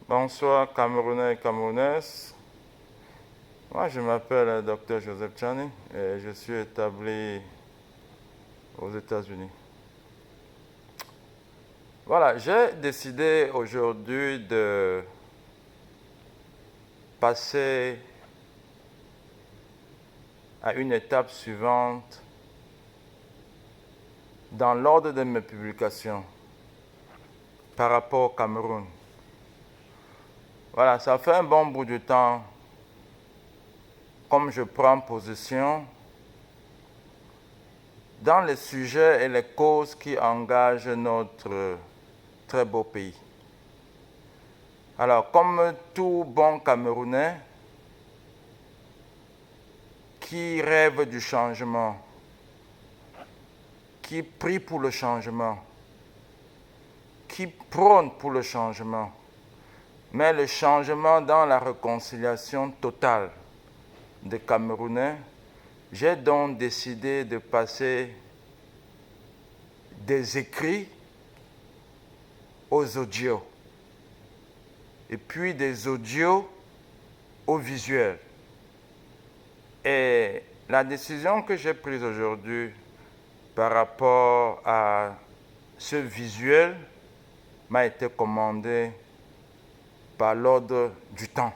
Bonsoir Camerounais et Camerounaises. Moi je m'appelle Dr Joseph Tchani et je suis établi aux États-Unis. Voilà, j'ai décidé aujourd'hui de passer à une étape suivante dans l'ordre de mes publications par rapport au Cameroun. Voilà, ça fait un bon bout de temps, comme je prends position dans les sujets et les causes qui engagent notre très beau pays. Alors, comme tout bon Camerounais qui rêve du changement, qui prie pour le changement, qui prône pour le changement, mais le changement dans la réconciliation totale des Camerounais, j'ai donc décidé de passer des écrits aux audios et puis des audios aux visuels. Et la décision que j'ai prise aujourd'hui par rapport à ce visuel m'a été commandée par l'ordre du temps.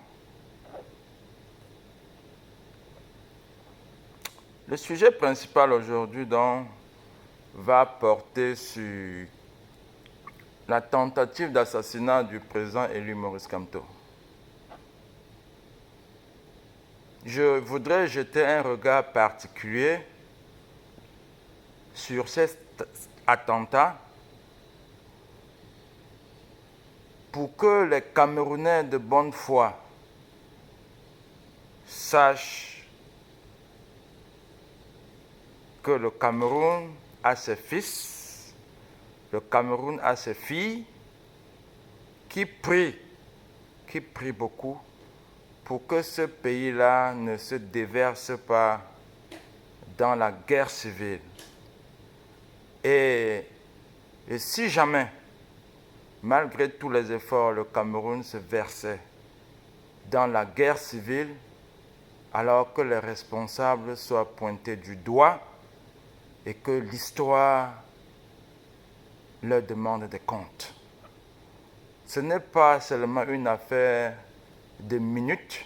Le sujet principal aujourd'hui donc va porter sur la tentative d'assassinat du président élu Maurice Kamto. Je voudrais jeter un regard particulier sur cet attentat pour que les Camerounais de bonne foi sachent que le Cameroun a ses fils, le Cameroun a ses filles qui prient beaucoup pour que ce pays-là ne se déverse pas dans la guerre civile. Et si jamais, malgré tous les efforts, le Cameroun se versait dans la guerre civile, alors que les responsables soient pointés du doigt et que l'histoire leur demande des comptes. Ce n'est pas seulement une affaire de minutes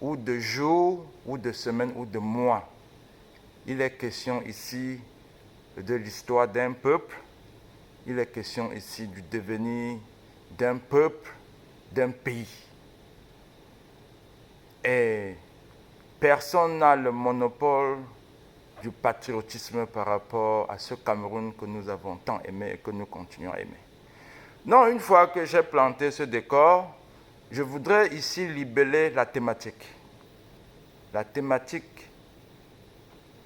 ou de jours ou de semaines ou de mois. Il est question ici de l'histoire d'un peuple. Il est question ici du devenir d'un peuple, d'un pays. Et personne n'a le monopole du patriotisme par rapport à ce Cameroun que nous avons tant aimé et que nous continuons à aimer. Non, une fois que j'ai planté ce décor, je voudrais ici libeller la thématique. La thématique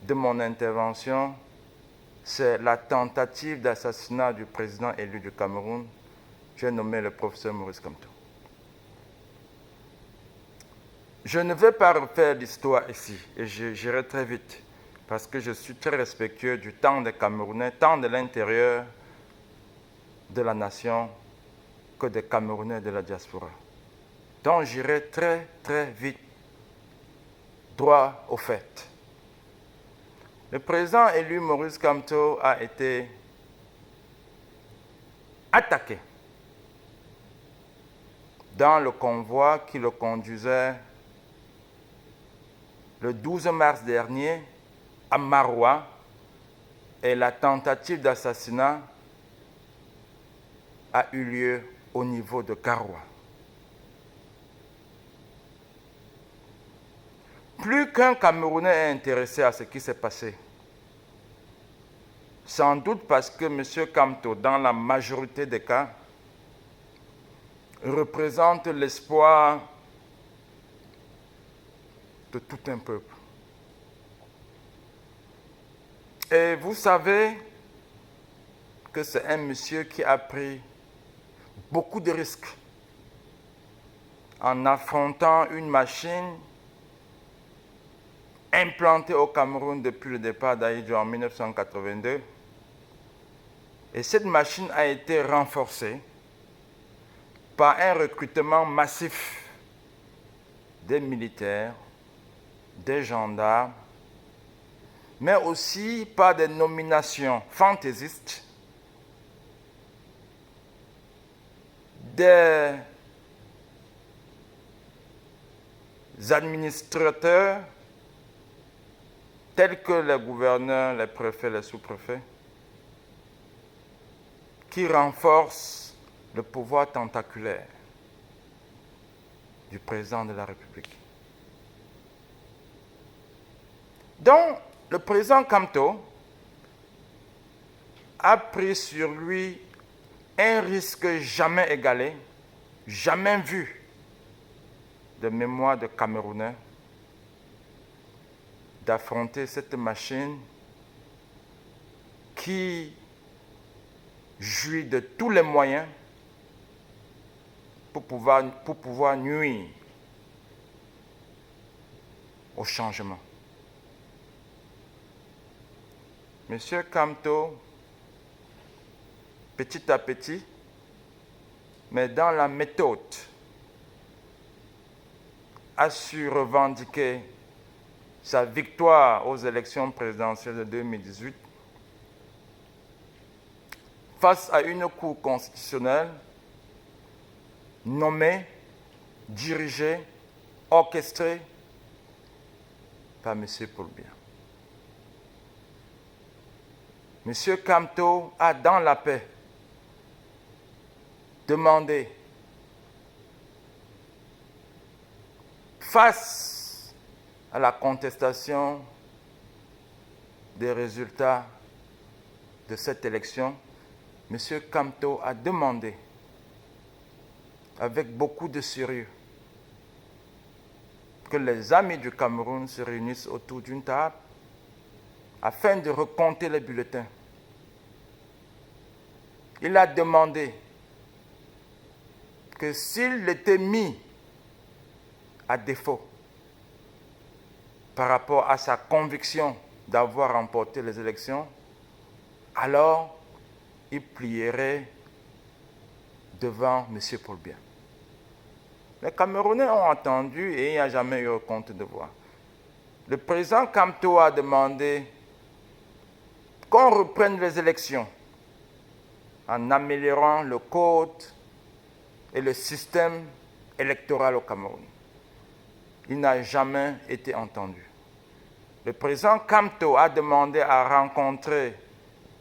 de mon intervention, c'est la tentative d'assassinat du président élu du Cameroun. J'ai nommé le professeur Maurice Kamto. Je ne vais pas refaire l'histoire ici, et j'irai très vite, parce que je suis très respectueux du temps des Camerounais, tant de l'intérieur de la nation que des Camerounais de la diaspora. Donc j'irai très, très vite, droit au fait. Le président élu Maurice Kamto a été attaqué dans le convoi qui le conduisait le 12 mars dernier à Maroua, et la tentative d'assassinat a eu lieu au niveau de Garoua. Plus qu'un Camerounais est intéressé à ce qui s'est passé. Sans doute parce que M. Kamto, dans la majorité des cas, représente l'espoir de tout un peuple. Et vous savez que c'est un monsieur qui a pris beaucoup de risques en affrontant une machine implantée au Cameroun depuis le départ d'Ahidjo en 1982. Et cette machine a été renforcée par un recrutement massif des militaires, des gendarmes, mais aussi par des nominations fantaisistes, des administrateurs tels que les gouverneurs, les préfets, les sous-préfets, qui renforcent le pouvoir tentaculaire du président de la République. Donc, le président Kamto a pris sur lui un risque jamais égalé, jamais vu de mémoire de Camerounais, d'affronter cette machine qui jouit de tous les moyens pour pouvoir nuire au changement. Monsieur Kamto, petit à petit, mais dans la méthode, a su revendiquer sa victoire aux élections présidentielles de 2018 face à une cour constitutionnelle nommée, dirigée, orchestrée par M. Paul Biya. M. Kamto a, dans la paix, demandé, face à la contestation des résultats de cette élection, M. Kamto a demandé, avec beaucoup de sérieux, que les amis du Cameroun se réunissent autour d'une table afin de recompter les bulletins. Il a demandé que s'il était mis à défaut par rapport à sa conviction d'avoir remporté les élections, alors il plierait devant M. Paul Biya. Les Camerounais ont entendu et il n'y a jamais eu compte de voix. Le président Kamto a demandé qu'on reprenne les élections en améliorant le code et le système électoral au Cameroun. Il n'a jamais été entendu. Le président Kamto a demandé à rencontrer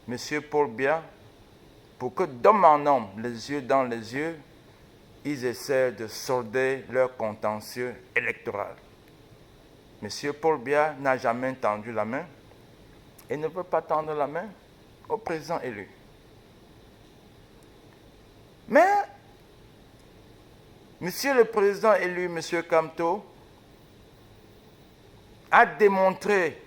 M. Paul Biya pour que, d'homme en homme, les yeux dans les yeux, ils essaient de solder leur contentieux électoral. M. Paul Biya n'a jamais tendu la main et ne veut pas tendre la main au président élu. Mais, Monsieur le Président élu, M. Kamto, a démontré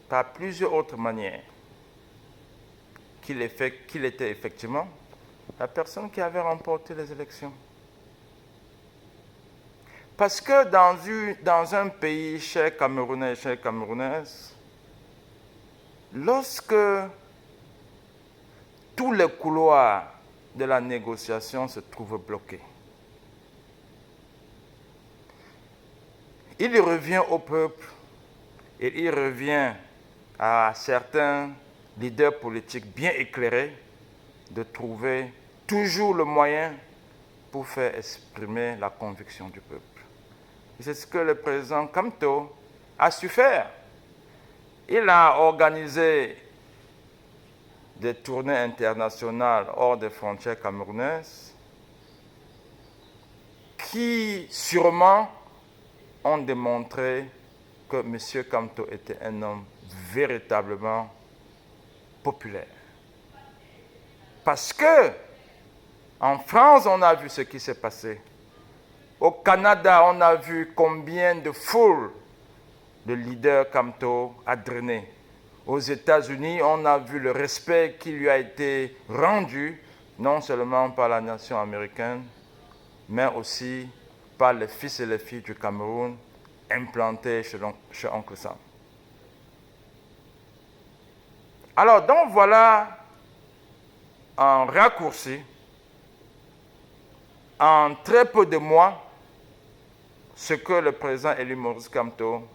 par plusieurs autres manières qu'il était effectivement la personne qui avait remporté les élections. Parce que dans un pays, chers Camerounais et chères Camerounaises, lorsque tous les couloirs de la négociation se trouvent bloqués, il revient au peuple et il revient à certains leaders politiques bien éclairés de trouver toujours le moyen pour faire exprimer la conviction du peuple. Et c'est ce que le président Kamto a su faire. Il a organisé des tournées internationales hors des frontières camerounaises qui sûrement ont démontré que M. Kamto était un homme véritablement populaire. Parce que en France, on a vu ce qui s'est passé. Au Canada, on a vu combien de foules le leader Kamto a drainé. Aux États-Unis, on a vu le respect qui lui a été rendu, non seulement par la nation américaine, mais aussi par les fils et les filles du Cameroun implantés chez Oncle Sam. Alors, donc voilà en raccourci, en très peu de mois, ce que le président élu Maurice Kamto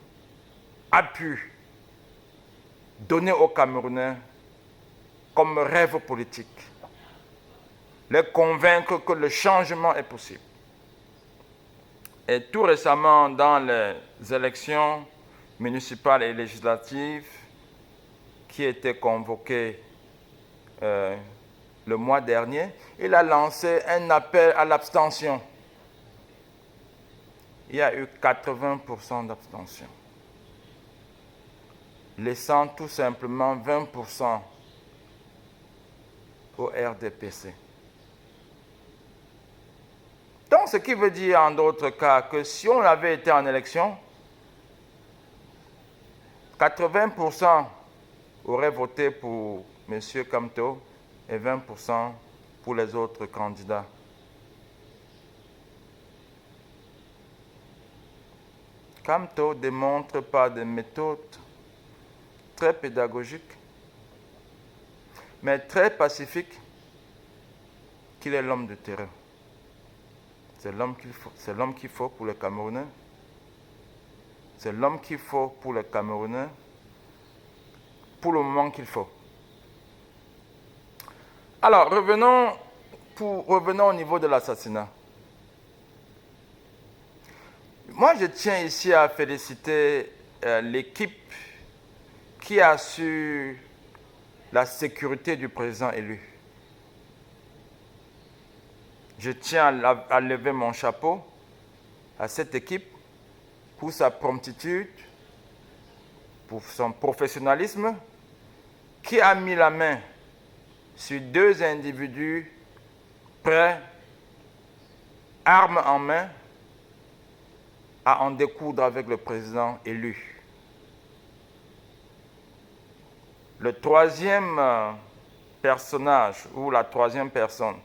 a pu donner aux Camerounais comme rêve politique, les convaincre que le changement est possible. Et tout récemment, dans les élections municipales et législatives qui étaient convoquées le mois dernier, il a lancé un appel à l'abstention. Il y a eu 80% d'abstention, laissant tout simplement 20% au RDPC. Donc, ce qui veut dire en d'autres cas que si on avait été en élection, 80% auraient voté pour M. Kamto et 20% pour les autres candidats. Kamto démontre par des méthodes très pédagogiques, mais très pacifiques, qu'il est l'homme de terrain. C'est l'homme qu'il faut pour les Camerounais. C'est l'homme qu'il faut pour les Camerounais, pour le moment qu'il faut. Alors, revenons au niveau de l'assassinat. Moi, je tiens ici à féliciter l'équipe qui a assuré la sécurité du président élu. Je tiens à lever mon chapeau à cette équipe pour sa promptitude, pour son professionnalisme, qui a mis la main sur deux individus prêts, armes en main, à en découdre avec le président élu. Le troisième personnage ou la troisième personne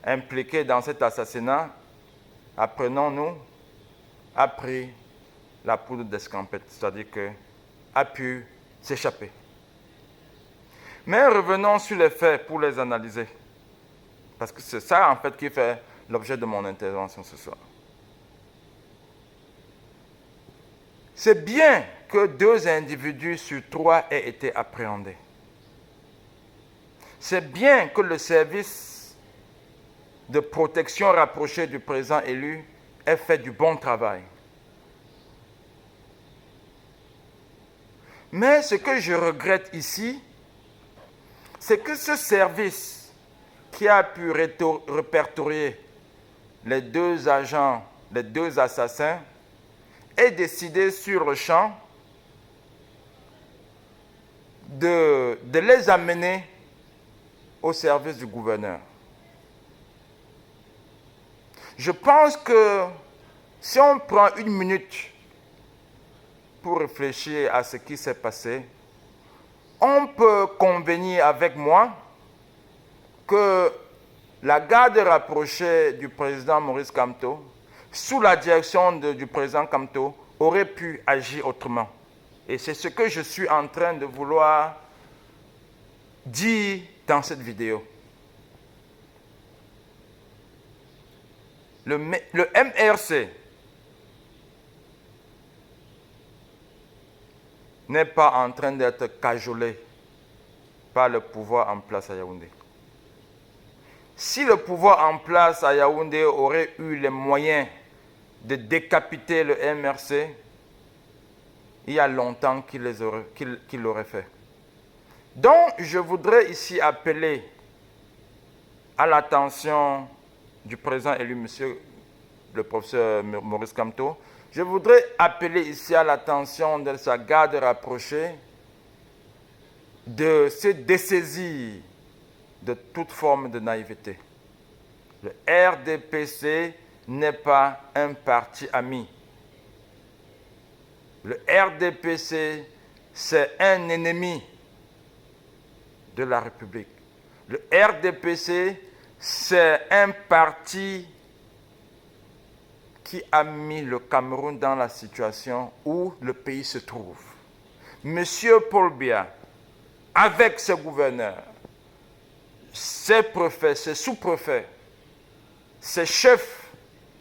impliquée dans cet assassinat, apprenons-nous, a pris la poudre d'escampette, c'est-à-dire qu'a pu s'échapper. Mais revenons sur les faits pour les analyser, parce que c'est ça en fait qui fait l'objet de mon intervention ce soir. C'est bien que 2 individus sur 3 aient été appréhendés. C'est bien que le service de protection rapproché du président élu ait fait du bon travail. Mais ce que je regrette ici, c'est que ce service qui a pu répertorier les 2 agents, les 2 assassins, ait décidé sur le champ de les amener au service du gouverneur. Je pense que si on prend 1 minute pour réfléchir à ce qui s'est passé, on peut convenir avec moi que la garde rapprochée du président Maurice Kamto, sous la direction du président Kamto, aurait pu agir autrement. Et c'est ce que je suis en train de vouloir dire dans cette vidéo. Le MRC n'est pas en train d'être cajolé par le pouvoir en place à Yaoundé. Si le pouvoir en place à Yaoundé aurait eu les moyens de décapiter le MRC, il y a longtemps qu'il l'aurait fait. Donc, je voudrais ici appeler à l'attention du président élu, monsieur le professeur Maurice Kamto. Je voudrais appeler ici à l'attention de sa garde rapprochée de se dessaisir de toute forme de naïveté. Le RDPC n'est pas un parti ami. Le RDPC, c'est un ennemi de la République. Le RDPC, c'est un parti qui a mis le Cameroun dans la situation où le pays se trouve. Monsieur Paul Biya, avec ses gouverneurs, ses préfets, ses sous-préfets, ses chefs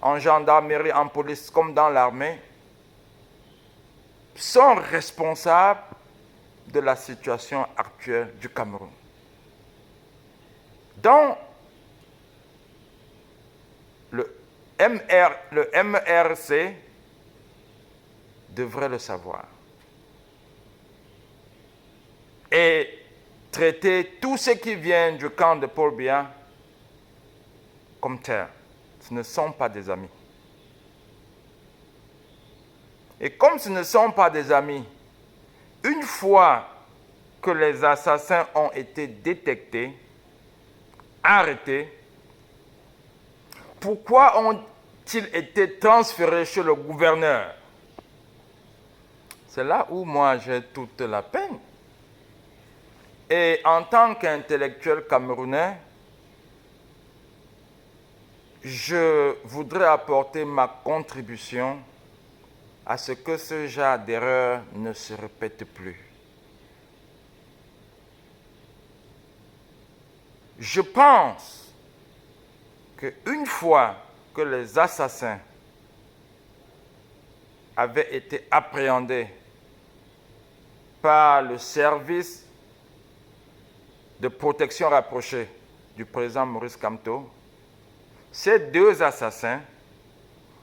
en gendarmerie, en police, comme dans l'armée, sont responsables de la situation actuelle du Cameroun. Donc, le MRC devrait le savoir et traiter tout ce qui vient du camp de Paul Biya comme tel. Ce ne sont pas des amis. Et comme ce ne sont pas des amis, une fois que les assassins ont été détectés, arrêtés, pourquoi ont-ils été transférés chez le gouverneur? C'est là où moi j'ai toute la peine. Et en tant qu'intellectuel camerounais, je voudrais apporter ma contribution à ce que ce genre d'erreur ne se répète plus. Je pense qu'une fois que les assassins avaient été appréhendés par le service de protection rapprochée du président Maurice Kamto, ces deux assassins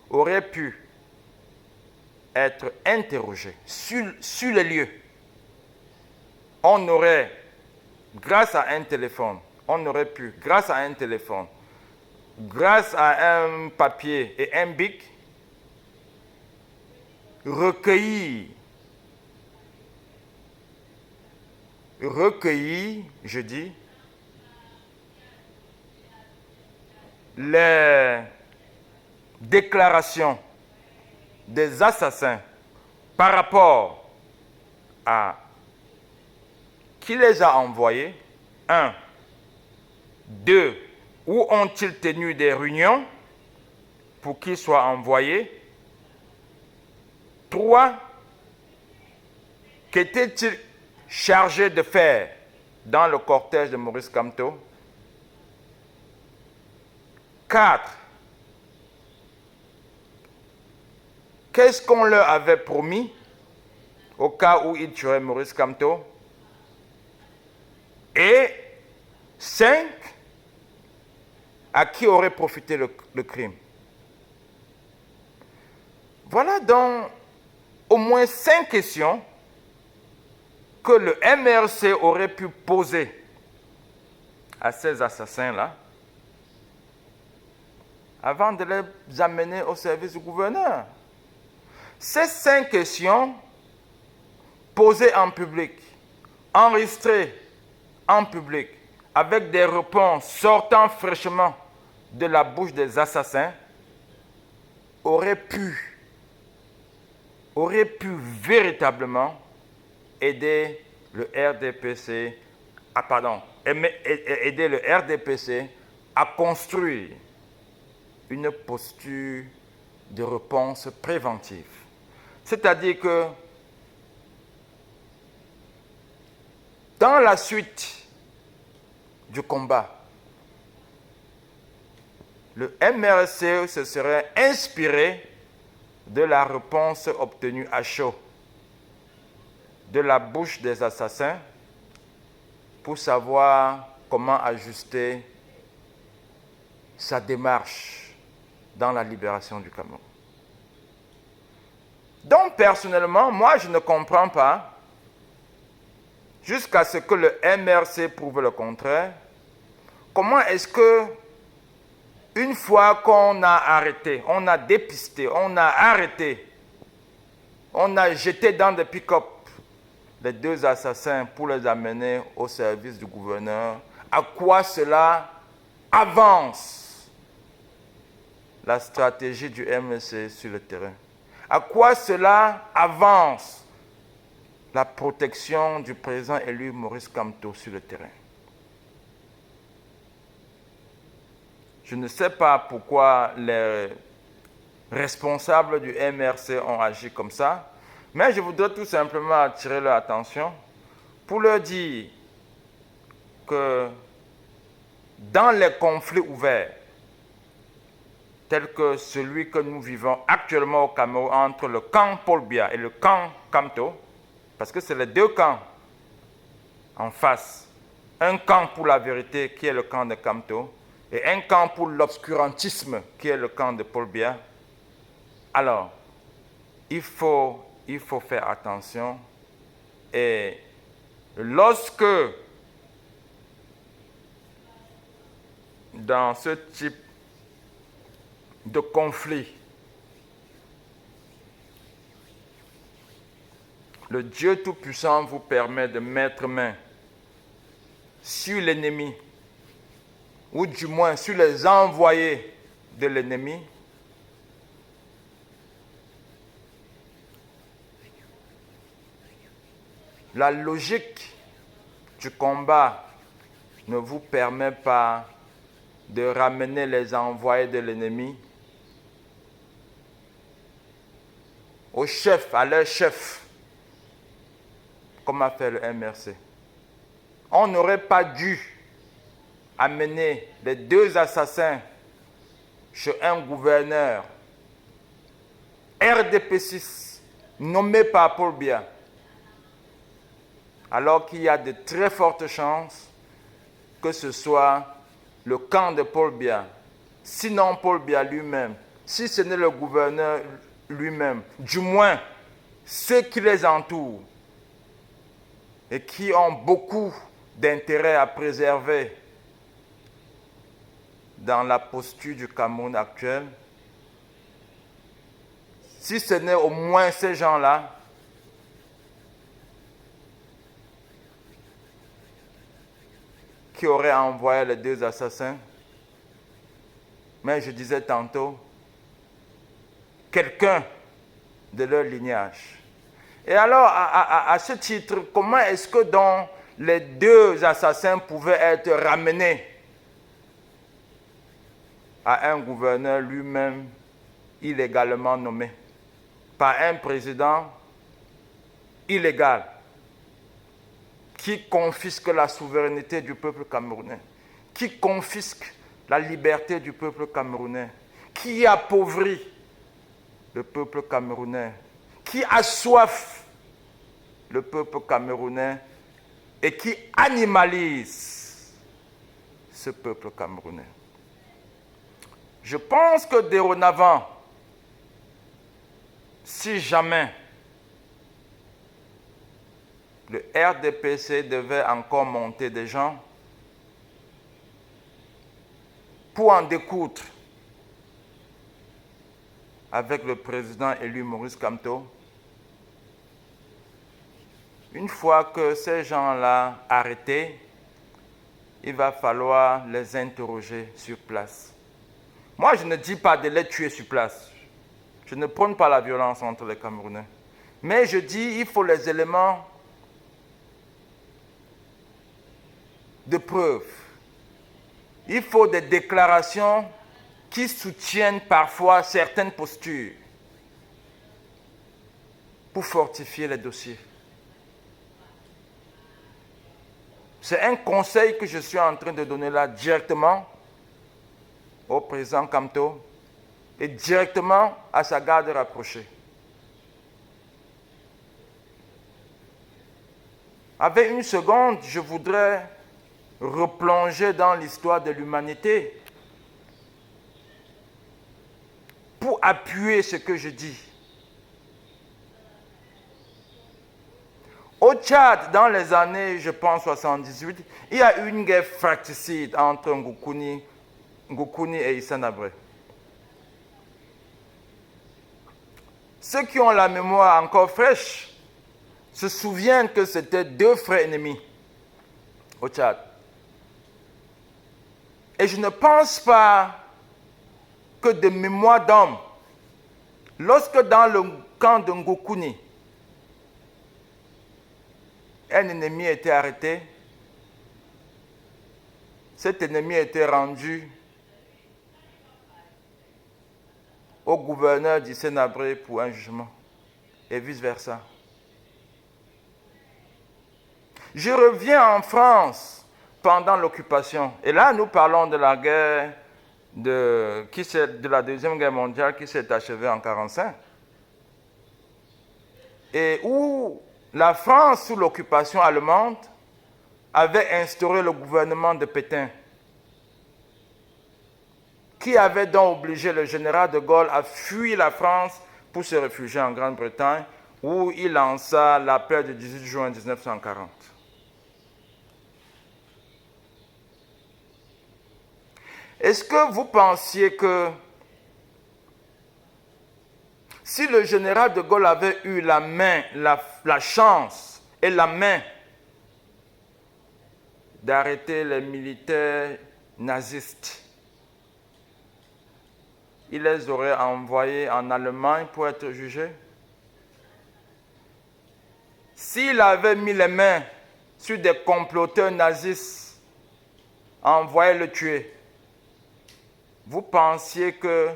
auraient pu être interrogés sur les lieux. On aurait, grâce à un téléphone, grâce à un papier et un bic, recueillir, je dis, les déclarations des assassins par rapport à qui les a envoyés, 1. 2. Où ont-ils tenu des réunions pour qu'ils soient envoyés? 3. Qu'étaient-ils chargés de faire dans le cortège de Maurice Kamto? 4. Qu'est-ce qu'on leur avait promis au cas où ils tueraient Maurice Kamto? Et 5. À qui aurait profité le crime? Voilà donc au moins 5 questions que le MRC aurait pu poser à ces assassins-là avant de les amener au service du gouverneur. Ces 5 questions posées en public, enregistrées en public, avec des réponses sortant fraîchement de la bouche des assassins, auraient pu véritablement aider le RDPC à construire une posture de réponse préventive. C'est-à-dire que dans la suite du combat, le MRC se serait inspiré de la réponse obtenue à chaud de la bouche des assassins pour savoir comment ajuster sa démarche dans la libération du Cameroun. Donc, personnellement, moi, je ne comprends pas, jusqu'à ce que le MRC prouve le contraire, comment est-ce que, une fois qu'on a arrêté, on a dépisté, on a arrêté, on a jeté dans des pick-up les 2 assassins pour les amener au service du gouverneur, à quoi cela avance la stratégie du MRC sur le terrain? À quoi cela avance la protection du président élu Maurice Kamto sur le terrain? Je ne sais pas pourquoi les responsables du MRC ont agi comme ça, mais je voudrais tout simplement attirer leur attention pour leur dire que dans les conflits ouverts, tels que celui que nous vivons actuellement au Cameroun entre le camp Paul Biya et le camp Kamto, parce que c'est les deux camps en face. Un camp pour la vérité qui est le camp de Kamto et un camp pour l'obscurantisme qui est le camp de Paul Biya. Alors, il faut faire attention. Et lorsque, dans ce type de conflit, le Dieu Tout-Puissant vous permet de mettre main sur l'ennemi, ou du moins sur les envoyés de l'ennemi, la logique du combat ne vous permet pas de ramener les envoyés de l'ennemi au chef, à leur chef, comme a fait le MRC. On n'aurait pas dû amener les deux assassins chez un gouverneur RDP6 nommé par Paul Biya, alors qu'il y a de très fortes chances que ce soit le camp de Paul Biya, sinon Paul Biya lui-même, si ce n'est le gouverneur lui-même, du moins ceux qui les entourent et qui ont beaucoup d'intérêt à préserver dans la posture du Cameroun actuel, si ce n'est au moins ces gens-là, qui auraient envoyé les deux assassins, mais je disais tantôt, quelqu'un de leur lignage. Et alors, à ce titre, comment est-ce que donc les deux assassins pouvaient être ramenés à un gouverneur lui-même illégalement nommé par un président illégal qui confisque la souveraineté du peuple camerounais, qui confisque la liberté du peuple camerounais, qui appauvrit le peuple camerounais, qui assoiffe le peuple camerounais et qui animalise ce peuple camerounais. Je pense que dorénavant, si jamais le RDPC devait encore monter des gens pour en découdre avec le président élu Maurice Kamto, une fois que ces gens-là arrêtés, il va falloir les interroger sur place. Moi, je ne dis pas de les tuer sur place. Je ne prône pas la violence entre les Camerounais. Mais je dis qu'il faut les éléments de preuve. Il faut des déclarations qui soutiennent parfois certaines postures pour fortifier les dossiers. C'est un conseil que je suis en train de donner là directement au président Kamto et directement à sa garde rapprochée. Avec une seconde, je voudrais replonger dans l'histoire de l'humanité pour appuyer ce que je dis. Au Tchad, dans les années, je pense, 78, il y a eu une guerre fratricide entre Ngoukouni et Issa Nabré. Ceux qui ont la mémoire encore fraîche se souviennent que c'était deux frères ennemis au Tchad. Et je ne pense pas que de mémoire d'homme, lorsque dans le camp de Ngoukouni, un ennemi était arrêté, cet ennemi était rendu au gouverneur d'Issa Nabré pour un jugement, et vice-versa. Je reviens en France pendant l'occupation. Et là, nous parlons de la guerre de la Deuxième Guerre mondiale qui s'est achevée en 1945. Et où la France, sous l'occupation allemande, avait instauré le gouvernement de Pétain, qui avait donc obligé le général de Gaulle à fuir la France pour se réfugier en Grande-Bretagne, où il lança l'appel du 18 juin 1940. Est-ce que vous pensiez que si le général de Gaulle avait eu la main, la chance et la main d'arrêter les militaires nazistes, il les aurait envoyés en Allemagne pour être jugés? S'il avait mis les mains sur des comploteurs nazistes, envoyé le tuer, vous pensiez que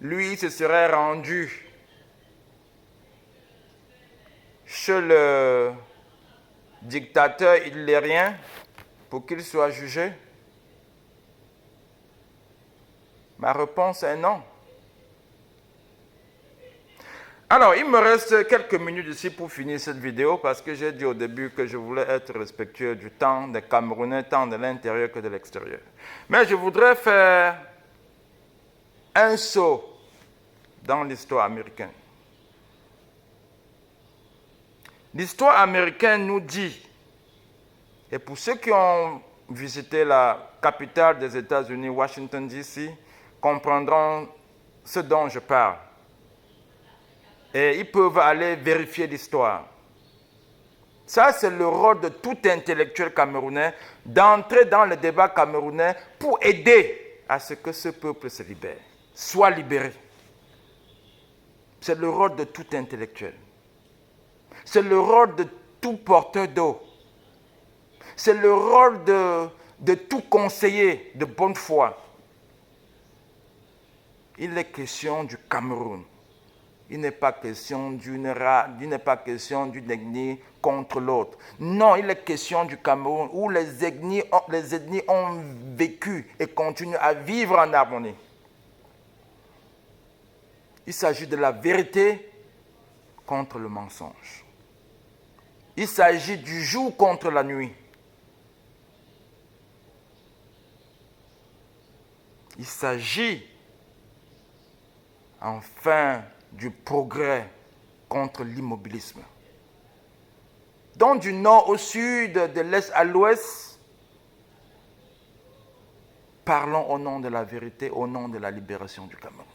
lui se serait rendu chez le dictateur hitlérien pour qu'il soit jugé? Ma réponse est non. Alors, il me reste quelques minutes ici pour finir cette vidéo parce que j'ai dit au début que je voulais être respectueux du temps des Camerounais, tant de l'intérieur que de l'extérieur. Mais je voudrais faire un saut dans l'histoire américaine. L'histoire américaine nous dit, et pour ceux qui ont visité la capitale des États-Unis, Washington, D.C., comprendront ce dont je parle. Et ils peuvent aller vérifier l'histoire. Ça, c'est le rôle de tout intellectuel camerounais, d'entrer dans le débat camerounais pour aider à ce que ce peuple se libère, soit libéré. C'est le rôle de tout intellectuel. C'est le rôle de tout porteur d'eau. C'est le rôle de tout conseiller de bonne foi. Il est question du Cameroun. Il n'est pas question d'une race, il n'est pas question d'une ethnie contre l'autre. Non, il est question du Cameroun où les ethnies ont vécu et continuent à vivre en harmonie. Il s'agit de la vérité contre le mensonge. Il s'agit du jour contre la nuit. Il s'agit enfin du progrès contre l'immobilisme. Donc du nord au sud, de l'est à l'ouest, parlons au nom de la vérité, au nom de la libération du Cameroun.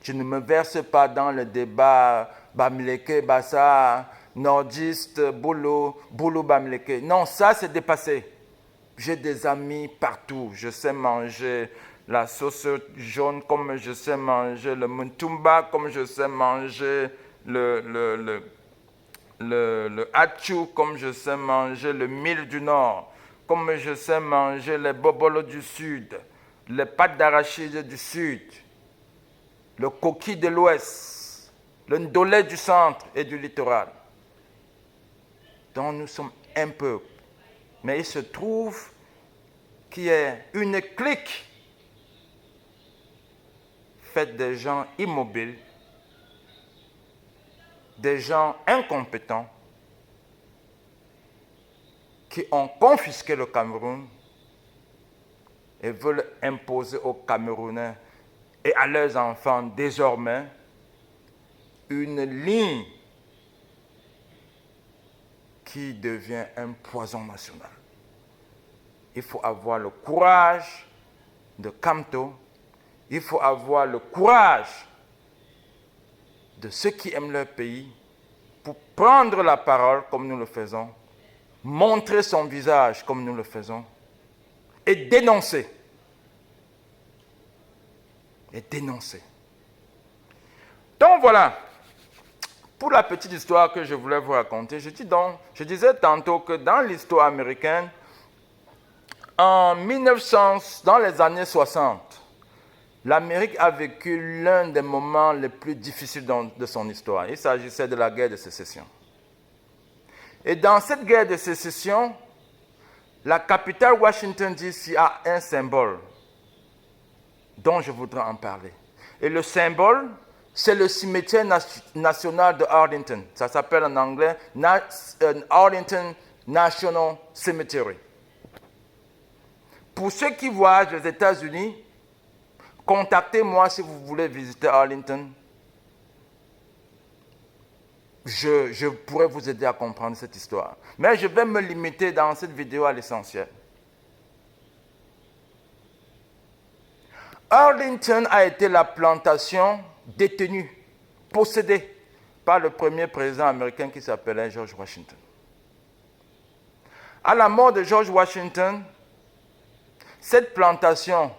Je ne me verse pas dans le débat Bamileke, Bassa, nordiste, Boulou, Bamileke. Non, ça c'est dépassé. J'ai des amis partout. Je sais manger la sauce jaune comme je sais manger le muntumba, comme je sais manger le hachou, comme je sais manger le mil du nord, comme je sais manger les bobolos du sud, les pâtes d'arachide du sud, le coquille de l'ouest, le ndolé du centre et du littoral. Donc nous sommes un peuple. Mais il se trouve qu'il y a une clique faite des gens immobiles, des gens incompétents qui ont confisqué le Cameroun et veulent imposer aux Camerounais et à leurs enfants désormais une ligne qui devient un poison national. Il faut avoir le courage de Camto, il faut avoir le courage de ceux qui aiment leur pays pour prendre la parole comme nous le faisons, montrer son visage comme nous le faisons et dénoncer. Et dénoncer. Donc voilà, pour la petite histoire que je voulais vous raconter, je disais tantôt que dans l'histoire américaine, en 1900, dans les années 60, l'Amérique a vécu l'un des moments les plus difficiles de son histoire. Il s'agissait de la guerre de sécession. Et dans cette guerre de sécession, la capitale Washington DC a un symbole dont je voudrais en parler. Et le symbole, c'est le cimetière national de Arlington. Ça s'appelle en anglais Arlington National Cemetery. Pour ceux qui voyagent aux États-Unis, contactez-moi si vous voulez visiter Arlington. Je pourrais vous aider à comprendre cette histoire. Mais je vais me limiter dans cette vidéo à l'essentiel. Arlington a été la plantation détenue, possédée par le premier président américain qui s'appelait George Washington. À la mort de George Washington, cette plantation